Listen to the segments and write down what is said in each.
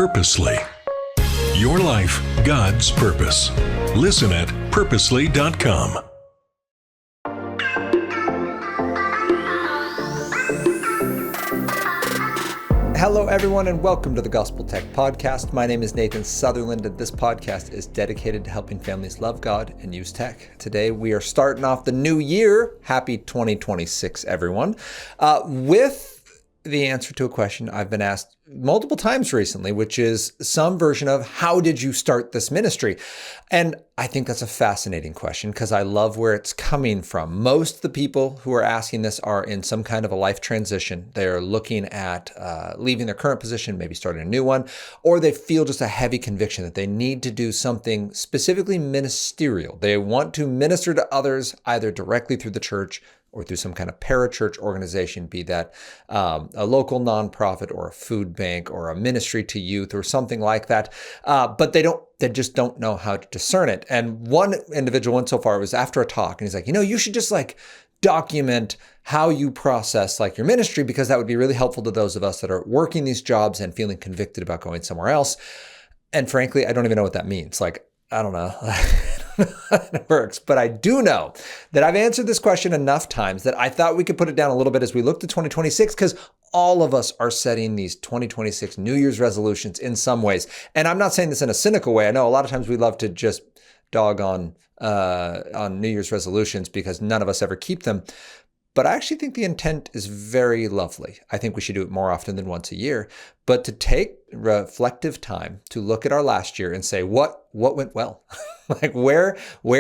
Purposely. Your life, God's purpose. Listen at purposely.com. Hello, everyone, and welcome to the Gospel Tech Podcast. My name is Nathan Sutherland, and this podcast is dedicated to helping families love God and use tech. Today, we are starting off the new year. Happy 2026, everyone. With the answer to a question I've been asked multiple times recently, which is some version of, how did you start this ministry? And I think that's a fascinating question because I love where it's coming from. Most of the people who are asking this are in some kind of a life transition. They're looking at leaving their current position, maybe starting a new one, or they feel just a heavy conviction that they need to do something specifically ministerial. They want to minister to others either directly through the church or through some kind of parachurch organization, be that a local nonprofit or a food bank or a ministry to youth or something like that. But they just don't know how to discern it. And one individual went so far, it was after a talk, and he's like, you should just document how you process your ministry, because that would be really helpful to those of us that are working these jobs and feeling convicted about going somewhere else. And frankly, I don't even know what that means. I don't know how it works, but I do know that I've answered this question enough times that I thought we could put it down a little bit as we look to 2026, because all of us are setting these 2026 New Year's resolutions in some ways. And I'm not saying this in a cynical way. I know a lot of times we love to just dog on New Year's resolutions because none of us ever keep them. But I actually think the intent is very lovely. I think we should do it more often than once a year. But to take reflective time to look at our last year and say, what went well? Where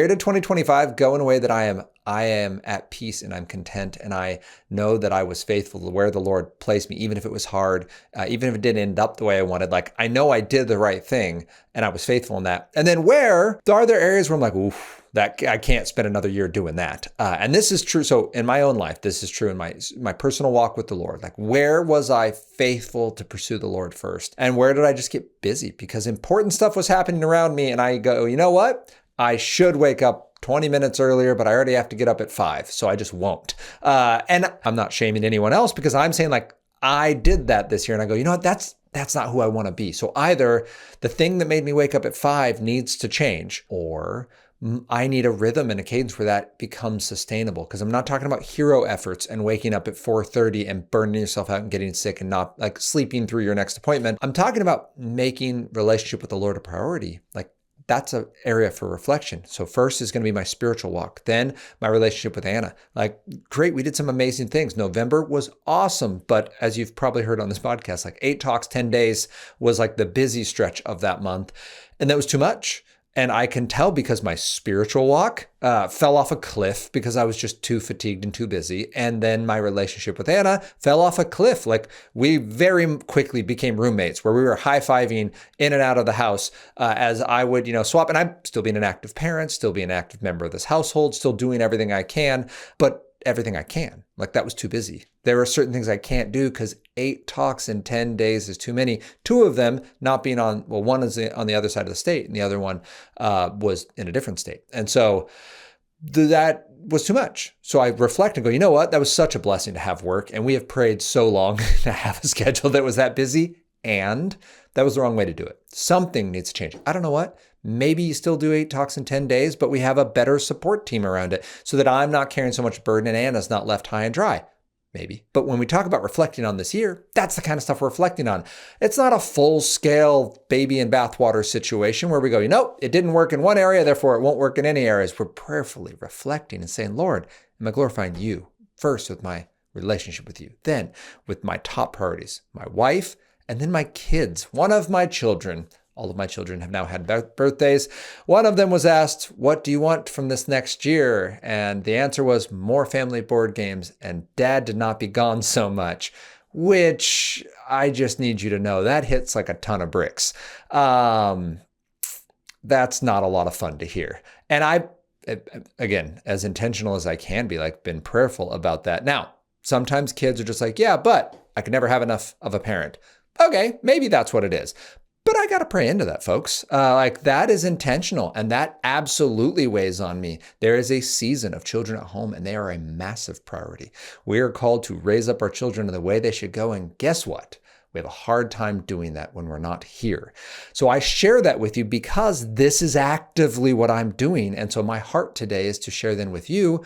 did 2025 go in a way that I am at peace and I'm content, and I know that I was faithful to where the Lord placed me, even if it was hard, even if it didn't end up the way I wanted. I know I did the right thing and I was faithful in that. And then where are there areas where I'm like, oof, that I can't spend another year doing that. And this is true. So in my own life, this is true in my personal walk with the Lord. Where was I faithful to pursue the Lord first? And where did I just get busy because important stuff was happening around me? And I go, you know what? I should wake up 20 minutes earlier, but I already have to get up at 5. So I just won't. And I'm not shaming anyone else, because I'm saying I did that this year. And I go, you know what? That's not who I want to be. So either the thing that made me wake up at 5 needs to change, or I need a rhythm and a cadence where that becomes sustainable. Because I'm not talking about hero efforts and waking up at 4:30 and burning yourself out and getting sick and not sleeping through your next appointment. I'm talking about making relationship with the Lord a priority. That's an area for reflection. So first is going to be my spiritual walk. Then my relationship with Anna. Great, we did some amazing things. November was awesome. But as you've probably heard on this podcast, 8 talks, 10 days was the busy stretch of that month. And that was too much. And I can tell because my spiritual walk fell off a cliff because I was just too fatigued and too busy. And then my relationship with Anna fell off a cliff. We very quickly became roommates where we were high-fiving in and out of the house as I would, swap. And I'm still being an active parent, still being an active member of this household, still doing everything I can, but everything I can. That was too busy. There are certain things I can't do because 8 talks in 10 days is too many. 2 of them not being one is on the other side of the state and the other one was in a different state. And so that was too much. So I reflect and go, you know what? That was such a blessing to have work. And we have prayed so long to have a schedule that was that busy. And that was the wrong way to do it. Something needs to change. I don't know what. Maybe you still do 8 talks in 10 days, but we have a better support team around it so that I'm not carrying so much burden and Anna's not left high and dry. Maybe. But when we talk about reflecting on this year, that's the kind of stuff we're reflecting on. It's not a full-scale baby in bathwater situation where we go, it didn't work in one area, therefore it won't work in any areas. We're prayerfully reflecting and saying, Lord, am I glorifying you first with my relationship with you, then with my top priorities, my wife, and then my kids. One of my children, all of my children have now had birthdays. One of them was asked, what do you want from this next year? And the answer was more family board games and Dad to not be gone so much, which I just need you to know that hits like a ton of bricks. That's not a lot of fun to hear. And I, again, as intentional as I can be, been prayerful about that. Now, sometimes kids are just yeah, but I could never have enough of a parent. Okay, maybe that's what it is. But I got to pray into that, folks. That is intentional, and that absolutely weighs on me. There is a season of children at home, and they are a massive priority. We are called to raise up our children in the way they should go, and guess what? We have a hard time doing that when we're not here. So I share that with you because this is actively what I'm doing. And so my heart today is to share then with you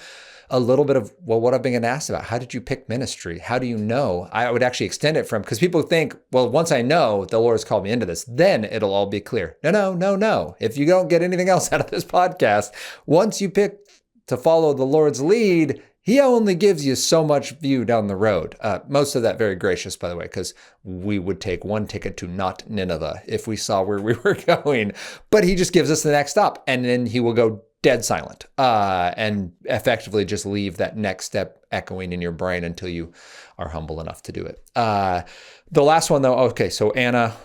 a little bit of, well, what I've been asked about. How did you pick ministry? How do you know? I would actually extend it from, because people think, well, once I know the Lord has called me into this, then it'll all be clear. No. If you don't get anything else out of this podcast, once you pick to follow the Lord's lead, He only gives you so much view down the road. Most of that very gracious, by the way, because we would take one ticket to not Nineveh if we saw where we were going. But He just gives us the next stop, and then He will go dead silent and effectively just leave that next step echoing in your brain until you are humble enough to do it. The last one, though, okay, so Anna,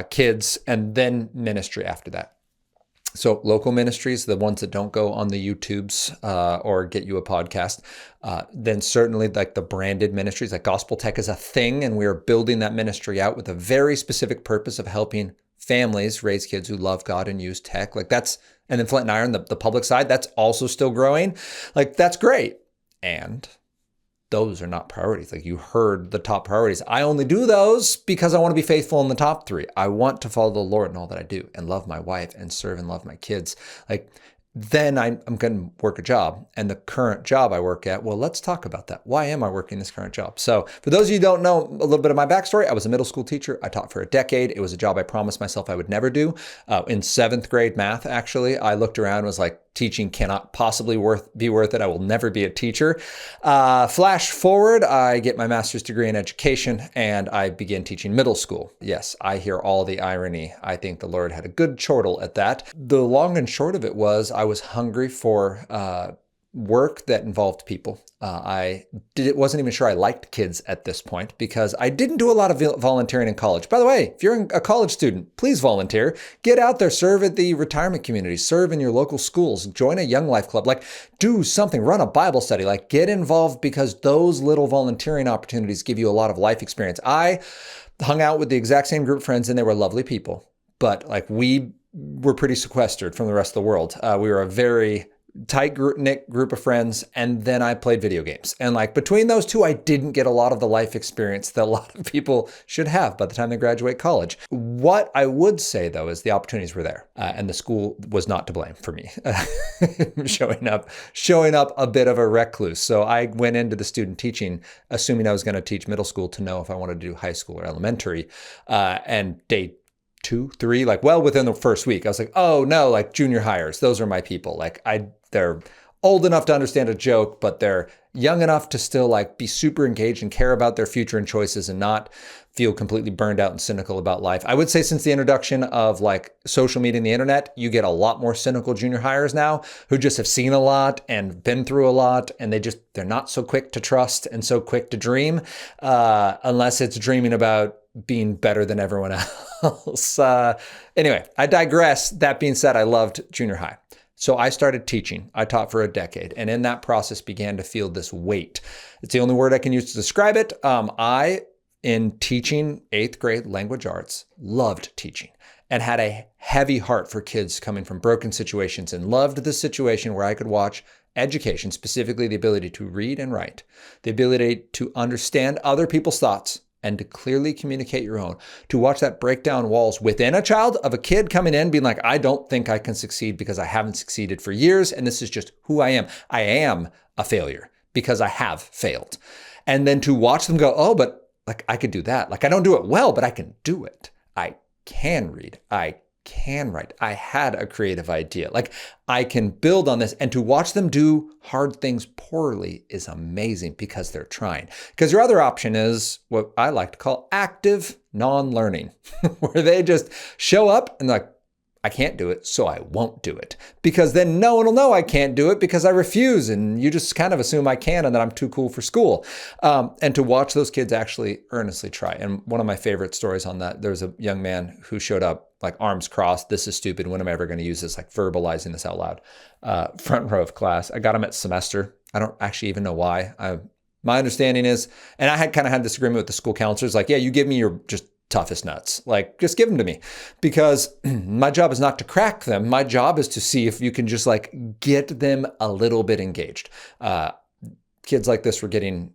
kids, and then ministry after that. So local ministries, the ones that don't go on the YouTubes or get you a podcast, then certainly like the branded ministries, like Gospel Tech is a thing, and we are building that ministry out with a very specific purpose of helping families raise kids who love God and use tech. Like that's, and then Flint and Iron, the public side, that's also still growing. Like that's great. And those are not priorities. Like you heard the top priorities. I only do those because I want to be faithful in the top three. I want to follow the Lord in all that I do and love my wife and serve and love my kids. Like then I'm going to work a job, and the current job I work at, well, let's talk about that. Why am I working this current job? So for those of you who don't know a little bit of my backstory, I was a middle school teacher. I taught for a decade. It was a job I promised myself I would never do. In 7th grade math, actually, I looked around and was like, teaching cannot possibly be worth it. I will never be a teacher. Flash forward, I get my master's degree in education and I begin teaching middle school. Yes, I hear all the irony. I think the Lord had a good chortle at that. The long and short of it was I was hungry for work that involved people. Wasn't even sure I liked kids at this point because I didn't do a lot of volunteering in college. By the way, if you're a college student, please volunteer. Get out there, serve at the retirement community, serve in your local schools, join a Young Life Club, like do something, run a Bible study, like get involved because those little volunteering opportunities give you a lot of life experience. I hung out with the exact same group of friends and they were lovely people, but like we were pretty sequestered from the rest of the world. We were a very tight-knit group of friends, and then I played video games. And like between those two, I didn't get a lot of the life experience that a lot of people should have by the time they graduate college. What I would say, though, is the opportunities were there, and the school was not to blame for me showing up a bit of a recluse. So I went into the student teaching, assuming I was going to teach middle school to know if I wanted to do high school or elementary, and day 2, 3, like well within the first week, I was like, oh no, like junior hires, those are my people. Like they're old enough to understand a joke, but they're young enough to still like be super engaged and care about their future and choices and not feel completely burned out and cynical about life. I would say since the introduction of like social media and the internet, you get a lot more cynical junior hires now who just have seen a lot and been through a lot, and they're not so quick to trust and so quick to dream, unless it's dreaming about being better than everyone else. Anyway, I digress. That being said, I loved junior high. So I started teaching. I taught for a decade, and in that process began to feel this weight. It's the only word I can use to describe it. In teaching 8th grade language arts, loved teaching and had a heavy heart for kids coming from broken situations and loved the situation where I could watch education, specifically the ability to read and write, the ability to understand other people's thoughts and to clearly communicate your own, to watch that break down walls within a child of a kid coming in being like, I don't think I can succeed because I haven't succeeded for years. And this is just who I am. I am a failure because I have failed. And then to watch them go, oh, but like I could do that. Like I don't do it well, but I can do it. I can read. I can write. I had a creative idea. Like I can build on this, and to watch them do hard things poorly is amazing because they're trying. Because your other option is what I like to call active non-learning, where they just show up and they're like, I can't do it, so I won't do it. Because then no one will know I can't do it because I refuse, and you just kind of assume I can and that I'm too cool for school. And to watch those kids actually earnestly try. And one of my favorite stories on that, there was a young man who showed up like arms crossed, this is stupid, when am I ever going to use this, like verbalizing this out loud, front row of class. I got him at semester. I don't actually even know why. My understanding is, and I had kind of had this agreement with the school counselors, like, yeah, you give me your just toughest nuts, like just give them to me, because my job is not to crack them. My job is to see if you can just like get them a little bit engaged. Kids like this were getting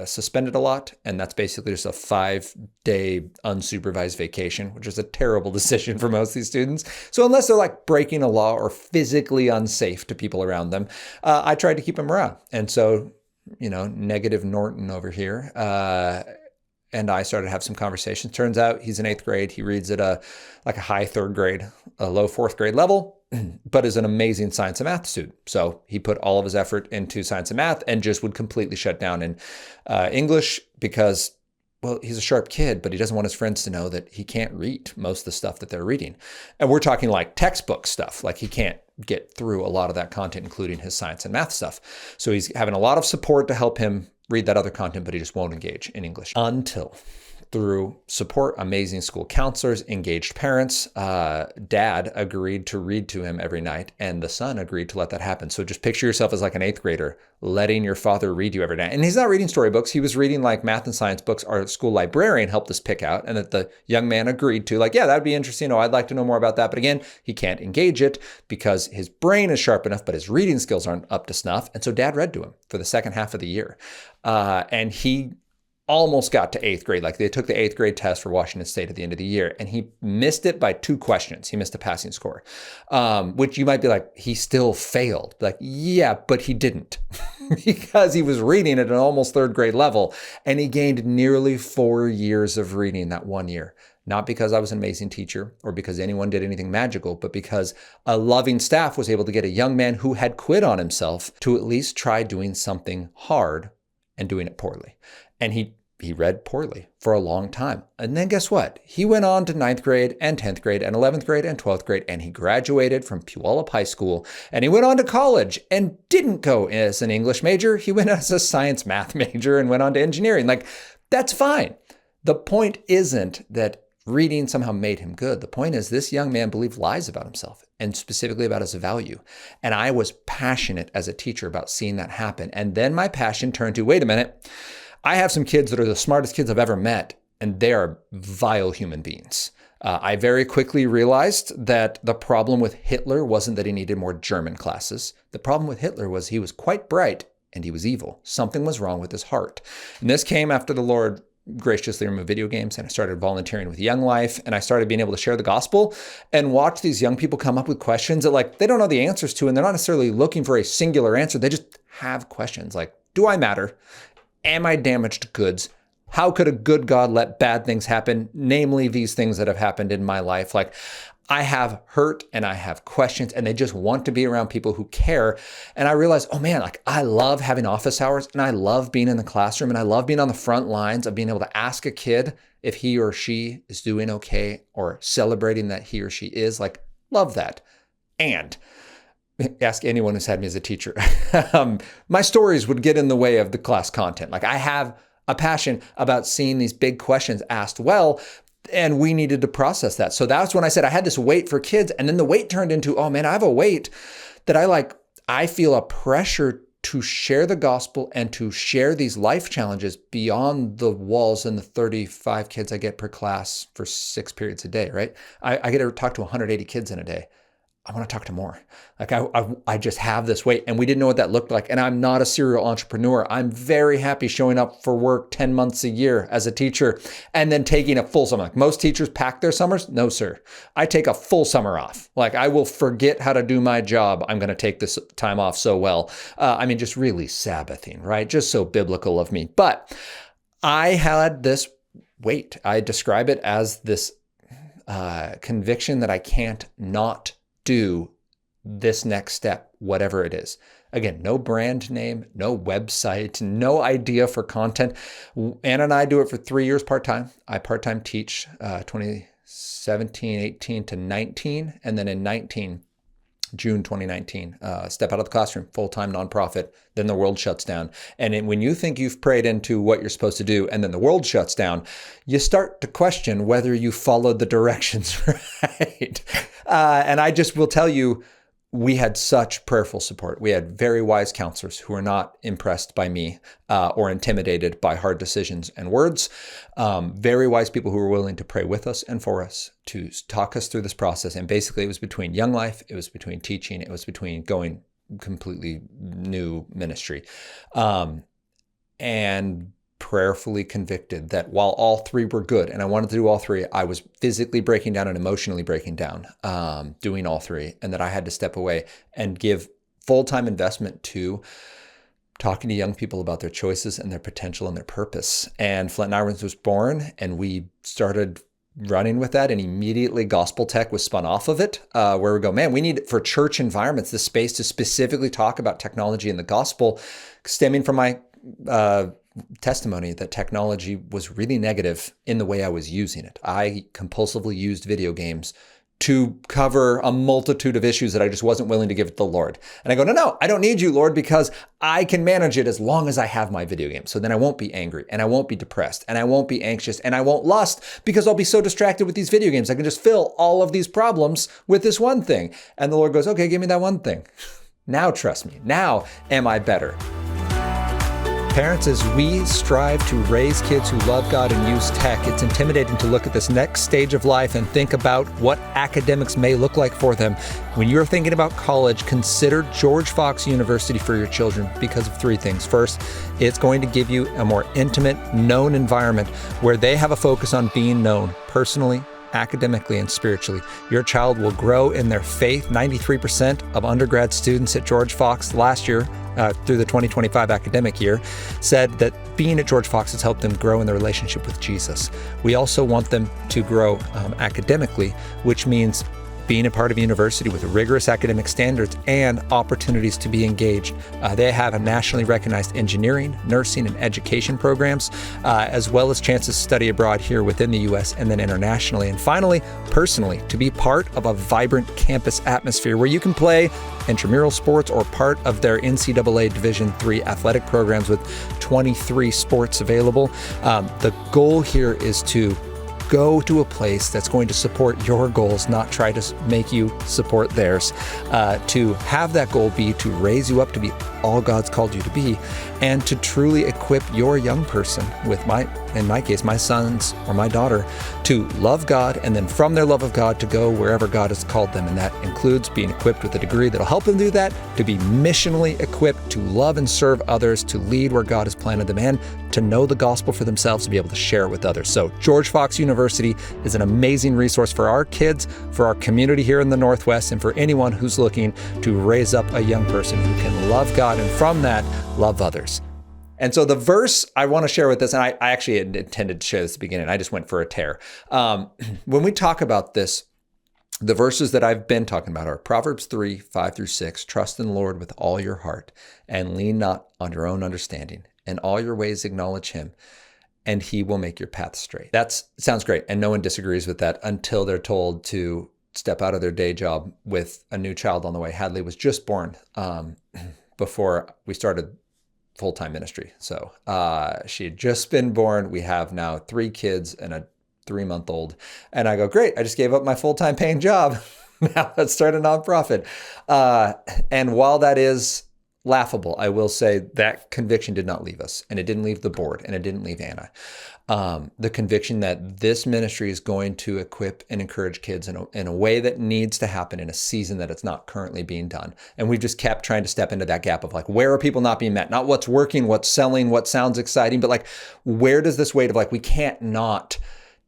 suspended a lot, and that's basically just a 5-day unsupervised vacation, which is a terrible decision for most of these students. So unless they're like breaking a law or physically unsafe to people around them, I tried to keep them around. And so, negative Norton over here, and I started to have some conversations. Turns out he's in 8th grade. He reads at a high 3rd grade, a low 4th grade level, but is an amazing science and math student. So he put all of his effort into science and math and just would completely shut down in English because, well, he's a sharp kid, but he doesn't want his friends to know that he can't read most of the stuff that they're reading. And we're talking like textbook stuff. Like he can't get through a lot of that content, including his science and math stuff. So he's having a lot of support to help him read that other content, but he just won't engage in English until through support, amazing school counselors, engaged parents. Dad agreed to read to him every night, and the son agreed to let that happen. So just picture yourself as like an 8th grader letting your father read you every night. And he's not reading storybooks. He was reading like math and science books our school librarian helped us pick out, and that the young man agreed to, like, yeah, that'd be interesting. Oh, I'd like to know more about that. But again, he can't engage it because his brain is sharp enough, but his reading skills aren't up to snuff. And so Dad read to him for the second half of the year. And he almost got to 8th grade. Like they took the 8th grade test for Washington State at the end of the year, and he missed it by 2 questions. He missed a passing score, which you might be like, he still failed. Like, yeah, but he didn't because he was reading at an almost 3rd grade level, and he gained nearly 4 years of reading that 1 year. Not because I was an amazing teacher or because anyone did anything magical, but because a loving staff was able to get a young man who had quit on himself to at least try doing something hard and doing it poorly. And he read poorly for a long time. And then guess what? He went on to 9th grade and 10th grade and 11th grade and 12th grade, and he graduated from Puyallup High School, and he went on to college and didn't go as an English major. He went as a science math major and went on to engineering. Like, that's fine. The point isn't that reading somehow made him good. The point is this young man believed lies about himself, and specifically about his value. And I was passionate as a teacher about seeing that happen. And then my passion turned to, wait a minute, I have some kids that are the smartest kids I've ever met, and they are vile human beings. I very quickly realized that the problem with Hitler wasn't that he needed more German classes. The problem with Hitler was he was quite bright and he was evil. Something was wrong with his heart. And this came after the Lord graciously removed video games, and I started volunteering with Young Life, and I started being able to share the gospel and watch these young people come up with questions that like they don't know the answers to, and they're not necessarily looking for a singular answer. They just have questions like, do I matter? Am I damaged goods? How could a good God let bad things happen? Namely, these things that have happened in my life. Like, I have hurt and I have questions, and they just want to be around people who care. And I realized, oh man, like I love having office hours, and I love being in the classroom, and I love being on the front lines of being able to ask a kid if he or she is doing okay, or celebrating that he or she is. Like, love that. And ask anyone who's had me as a teacher. My stories would get in the way of the class content. Like, I have a passion about seeing these big questions asked well, and we needed to process that. So that's when I said I had this weight for kids. And then the weight turned into, oh man, I have a weight that I feel a pressure to share the gospel and to share these life challenges beyond the walls and the 35 kids I get per class for 6 periods a day, right? I get to talk to 180 kids in a day. I want to talk to more. Like I just have this weight, and we didn't know what that looked like. And I'm not a serial entrepreneur. I'm very happy showing up for work 10 months a year as a teacher and then taking a full summer. Like most teachers pack their summers. No, sir. I take a full summer off. Like I will forget how to do my job. I'm going to take this time off so well. Just really Sabbathing, right? Just so biblical of me. But I had this weight. I describe it as this conviction that I can't not do this next step, whatever it is. Again, no brand name, no website, no idea for content. Anna and I do it for 3 years part-time. I part-time teach 2017, 18 to 19. And then in 19, June 2019, step out of the classroom, full-time nonprofit. Then the world shuts down. And when you think you've prayed into what you're supposed to do, and then the world shuts down, you start to question whether you followed the directions right. And I just will tell you, we had such prayerful support. We had very wise counselors who were not impressed by me or intimidated by hard decisions and words. Very wise people who were willing to pray with us and for us, to talk us through this process. And basically, it was between Young Life, it was between teaching, it was between going completely new ministry. and prayerfully convicted that while all three were good, and I wanted to do all three, I was physically breaking down and emotionally breaking down, doing all three, and that I had to step away and give full-time investment to talking to young people about their choices and their potential and their purpose. And Flint and Irons was born, and we started running with that, and immediately Gospel Tech was spun off of it, where we go, man, we need for church environments the space to specifically talk about technology and the gospel, stemming from my testimony that technology was really negative in the way I was using it. I compulsively used video games to cover a multitude of issues that I just wasn't willing to give to the Lord. And I go, no, I don't need you, Lord, because I can manage it as long as I have my video game. So then I won't be angry, and I won't be depressed, and I won't be anxious, and I won't lust, because I'll be so distracted with these video games. I can just fill all of these problems with this one thing. And the Lord goes, okay, give me that one thing. Now trust me. Now am I better? Parents, as we strive to raise kids who love God and use tech, it's intimidating to look at this next stage of life and think about what academics may look like for them. When you're thinking about college, consider George Fox University for your children because of three things. First, it's going to give you a more intimate, known environment where they have a focus on being known personally, academically, and spiritually. Your child will grow in their faith. 93% of undergrad students at George Fox last year, through the 2025 academic year, said that being at George Fox has helped them grow in their relationship with Jesus. We also want them to grow academically, which means being a part of a university with rigorous academic standards and opportunities to be engaged. They have a nationally recognized engineering, nursing, and education programs, as well as chances to study abroad here within the U.S. and then internationally. And finally, personally, to be part of a vibrant campus atmosphere where you can play intramural sports or part of their NCAA Division III athletic programs with 23 sports available. The goal here is to go to a place that's going to support your goals, not try to make you support theirs. To have that goal be to raise you up to be all God's called you to be, and to truly equip your young person with in my case, my sons or my daughter, to love God, and then from their love of God to go wherever God has called them. And that includes being equipped with a degree that'll help them do that, to be missionally equipped to love and serve others, to lead where God has planted them, and to know the gospel for themselves, to be able to share it with others. So George Fox University is an amazing resource for our kids, for our community here in the Northwest, and for anyone who's looking to raise up a young person who can love God and from that, love others. And so the verse I want to share with this, and I actually had intended to share this at the beginning, I just went for a tear. When we talk about this, the verses that I've been talking about are Proverbs 3, 5 through 6, trust in the Lord with all your heart and lean not on your own understanding. In all your ways acknowledge him, and he will make your path straight. That sounds great, and no one disagrees with that until they're told to step out of their day job with a new child on the way. Hadley was just born before we started full-time ministry. So she had just been born. We have now 3 kids and a 3-month-old. And I go, great, I just gave up my full-time paying job. Now let's start a nonprofit. And while that is laughable, I will say that conviction did not leave us, and it didn't leave the board, and it didn't leave Anna. The conviction that this ministry is going to equip and encourage kids in a way that needs to happen in a season that it's not currently being done. And we've just kept trying to step into that gap of like, where are people not being met? Not what's working, what's selling, what sounds exciting, but like, where does this weight of like, we can't not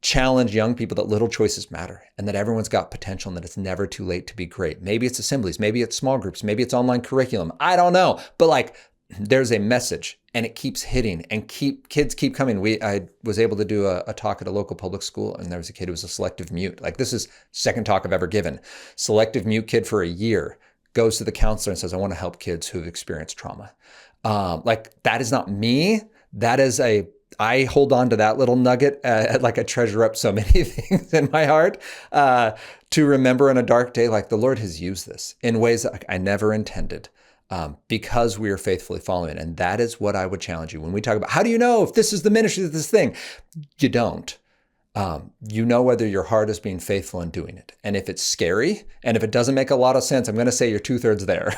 challenge young people that little choices matter and that everyone's got potential and that it's never too late to be great. Maybe it's assemblies, maybe it's small groups, maybe it's online curriculum. I don't know, but like, there's a message and it keeps hitting and kids keep coming. I was able to do a talk at a local public school, and there was a kid who was a selective mute. Like, this is second talk I've ever given. Selective mute kid for a year goes to the counselor and says, I want to help kids who've experienced trauma. Like, that is not me. That is I hold on to that little nugget like I treasure up so many things in my heart to remember in a dark day, like the Lord has used this in ways that I never intended. Because we are faithfully following it. And that is what I would challenge you. When we talk about, how do you know if this is the ministry of this thing? You don't. You know whether your heart is being faithful in doing it. And if it's scary, and if it doesn't make a lot of sense, I'm going to say you're 2/3 there.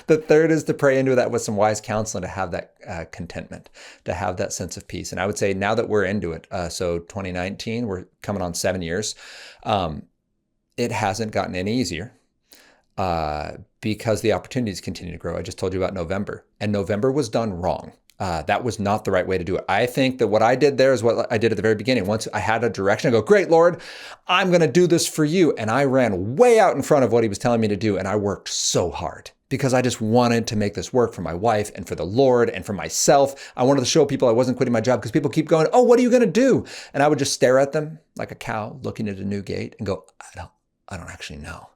The third is to pray into that with some wise counsel and to have that contentment, to have that sense of peace. And I would say now that we're into it, so 2019, we're coming on 7 years, it hasn't gotten any easier. Because the opportunities continue to grow. I just told you about November, and November was done wrong. That was not the right way to do it. I think that what I did there is what I did at the very beginning. Once I had a direction, I go, great, Lord, I'm going to do this for you. And I ran way out in front of what he was telling me to do. And I worked so hard because I just wanted to make this work for my wife and for the Lord and for myself. I wanted to show people I wasn't quitting my job because people keep going, oh, what are you going to do? And I would just stare at them like a cow looking at a new gate and go, I don't actually know.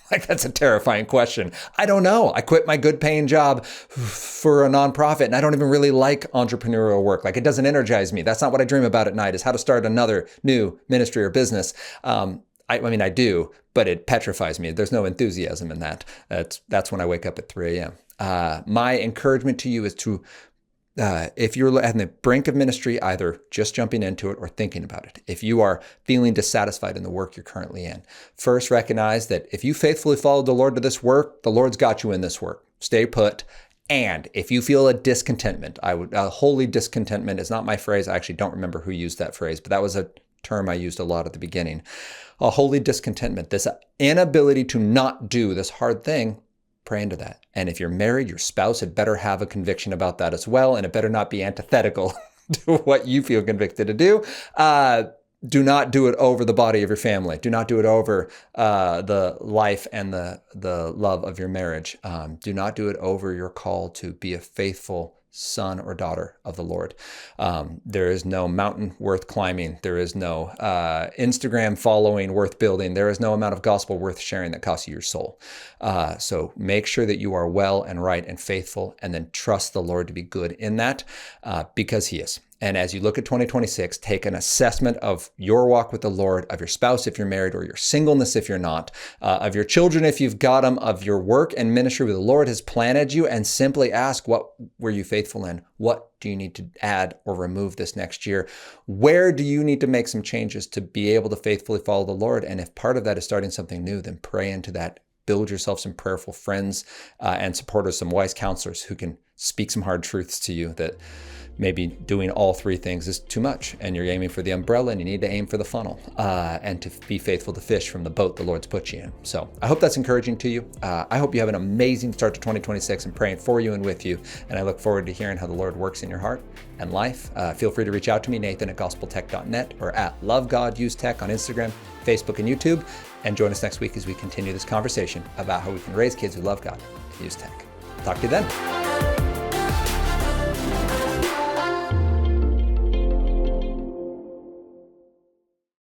Like, that's a terrifying question. I don't know. I quit my good paying job for a nonprofit and I don't even really like entrepreneurial work. Like, it doesn't energize me. That's not what I dream about at night, is how to start another new ministry or business. I mean, I do, but it petrifies me. There's no enthusiasm in that. That's when I wake up at 3 a.m. My encouragement to you is to, if you're at the brink of ministry, either just jumping into it or thinking about it. If you are feeling dissatisfied in the work you're currently in, first recognize that if you faithfully follow the Lord to this work, the Lord's got you in this work. Stay put. And if you feel a discontentment, holy discontentment is not my phrase. I actually don't remember who used that phrase, but that was a term I used a lot at the beginning. A holy discontentment, this inability to not do this hard thing, pray into that. And if you're married, your spouse had better have a conviction about that as well. And it better not be antithetical to what you feel convicted to do. Do not do it over the body of your family. Do not do it over the life and the love of your marriage. Do not do it over your call to be a faithful son or daughter of the Lord. There is no mountain worth climbing. There is no Instagram following worth building. There is no amount of gospel worth sharing that costs you your soul. So make sure that you are well and right and faithful, and then trust the Lord to be good in that, because he is. And as you look at 2026, take an assessment of your walk with the Lord, of your spouse if you're married, or your singleness if you're not, of your children if you've got them, of your work and ministry where the Lord has planted you, and simply ask, what were you faithful in? What do you need to add or remove this next year? Where do you need to make some changes to be able to faithfully follow the Lord? And if part of that is starting something new, then pray into that. Build yourself some prayerful friends and supporters, some wise counselors who can speak some hard truths to you that maybe doing all three things is too much, and you're aiming for the umbrella and you need to aim for the funnel, and to be faithful to fish from the boat the Lord's put you in. So I hope that's encouraging to you. I hope you have an amazing start to 2026. I'm praying for you and with you, and I look forward to hearing how the Lord works in your heart and life. Feel free to reach out to me, Nathan@gospeltech.net, or at LoveGodUseTech on Instagram, Facebook, and YouTube. And join us next week as we continue this conversation about how we can raise kids who love God and use tech. Talk to you then.